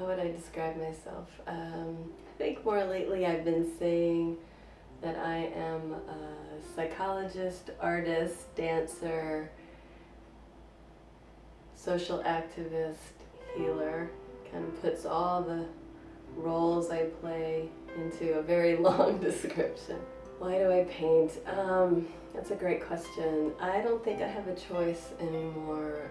how would I describe myself? I think more lately I've been saying that I am a psychologist, artist, dancer, social activist, healer. Kind of puts all the roles I play into a very long description. Why do I paint? That's a great question. I don't think I have a choice anymore.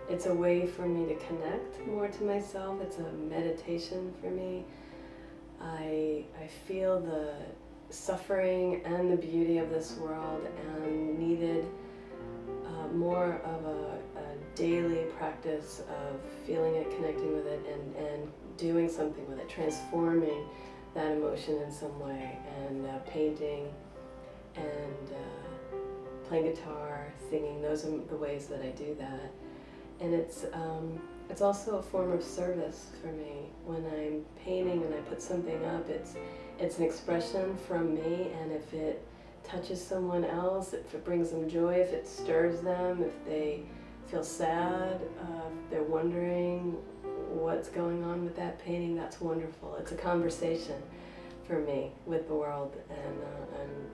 It's a way for me to connect more to myself. It's a meditation for me. I feel the suffering and the beauty of this world and needed more of a daily practice of feeling it, connecting with it, and doing something with it, transforming that emotion in some way, and painting and playing guitar, singing. Those are the ways that I do that. And it's also a form of service for me. When I'm painting and I put something up, it's an expression from me, and if it touches someone else, if it brings them joy, if it stirs them, if they feel sad, if they're wondering what's going on with that painting, that's wonderful. It's a conversation for me with the world, and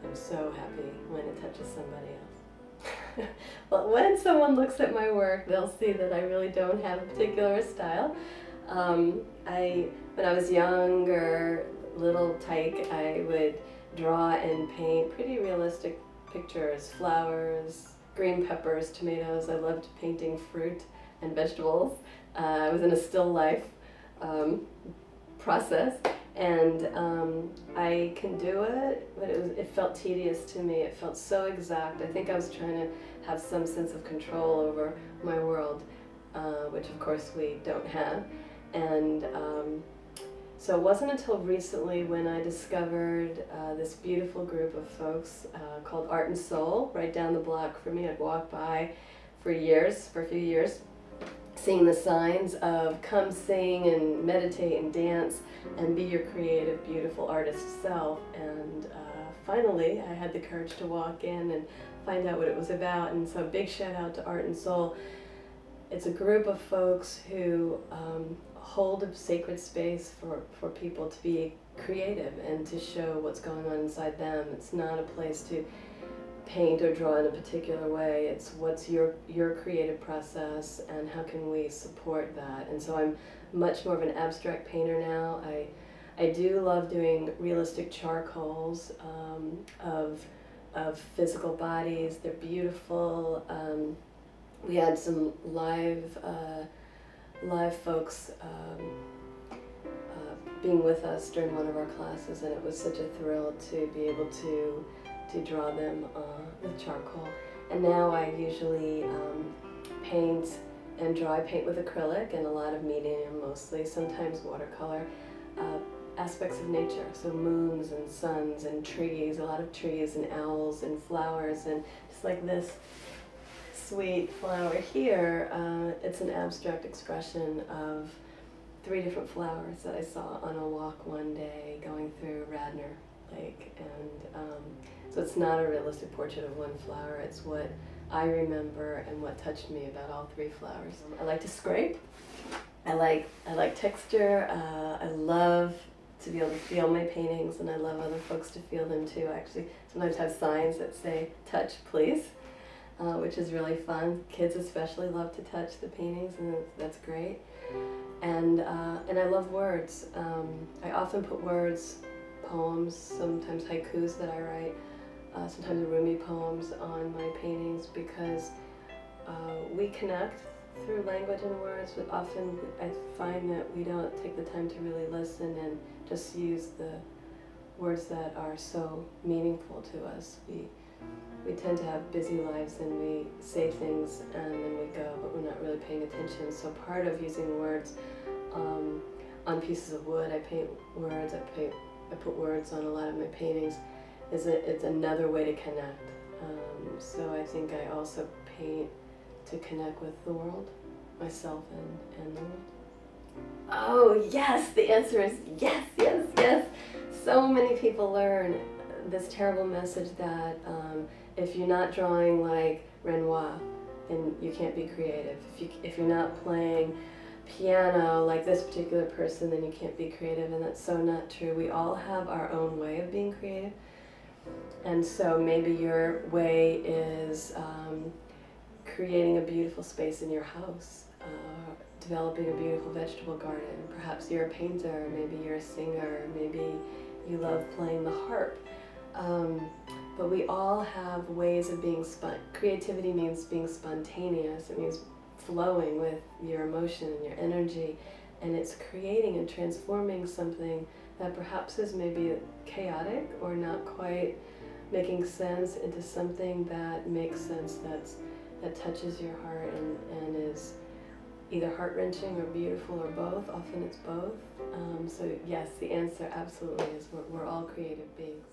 I'm so happy when it touches somebody else. Well, when someone looks at my work, they'll see that I really don't have a particular style. When I was younger, little tyke, I would draw and paint pretty realistic pictures, flowers, green peppers, tomatoes. I loved painting fruit and vegetables. I was in a still life process, and I can do it, but it felt tedious to me. It felt so exact. I think I was trying to have some sense of control over my world, which of course we don't have. And so it wasn't until recently when I discovered this beautiful group of folks called Art and Soul right down the block from me. I'd walk by for a few years, seeing the signs of come sing and meditate and dance and be your creative, beautiful artist self. And finally, I had the courage to walk in and find out what it was about. And so big shout out to Art and Soul. It's a group of folks who hold a sacred space for people to be creative and to show what's going on inside them. It's not a place to paint or draw in a particular way. It's what's your creative process and how can we support that. And so I'm much more of an abstract painter now. I do love doing realistic charcoals of physical bodies. They're beautiful. We had some live folks being with us during one of our classes, and it was such a thrill to be able to draw them with charcoal. And now I usually paint and draw. I paint with acrylic and a lot of medium mostly, sometimes watercolor, aspects of nature, so moons and suns and trees, a lot of trees and owls and flowers, and just like this sweet flower here, it's an abstract expression of 3 different flowers that I saw on a walk one day going through Radnor Lake. And so it's not a realistic portrait of one flower, it's what I remember and what touched me about all 3 flowers. I like to scrape. I like texture. I love to be able to feel my paintings, and I love other folks to feel them too. I actually sometimes have signs that say, "Touch, please." Which is really fun. Kids especially love to touch the paintings, and that's great. And I love words. I often put words, poems, sometimes haikus that I write, sometimes Rumi poems on my paintings, because we connect through language and words, but often I find that we don't take the time to really listen and just use the words that are so meaningful to us. We tend to have busy lives and we say things and then we go, but we're not really paying attention. So part of using words on pieces of wood, I paint words, I put words on a lot of my paintings, it's another way to connect. So I think I also paint to connect with the world, myself and the world. Oh yes, the answer is yes, yes, yes. So many people learn this terrible message that if you're not drawing like Renoir, then you can't be creative. If you're not playing piano like this particular person, then you can't be creative, and that's so not true. We all have our own way of being creative. And so maybe your way is creating a beautiful space in your house, developing a beautiful vegetable garden. Perhaps you're a painter, maybe you're a singer, maybe you love playing the harp. But we all have ways of being creativity means being spontaneous. It means flowing with your emotion and your energy, and it's creating and transforming something that perhaps is maybe chaotic or not quite making sense into something that makes sense, that touches your heart and is either heart-wrenching or beautiful or both. Often it's both. So yes, the answer absolutely is we're all creative beings.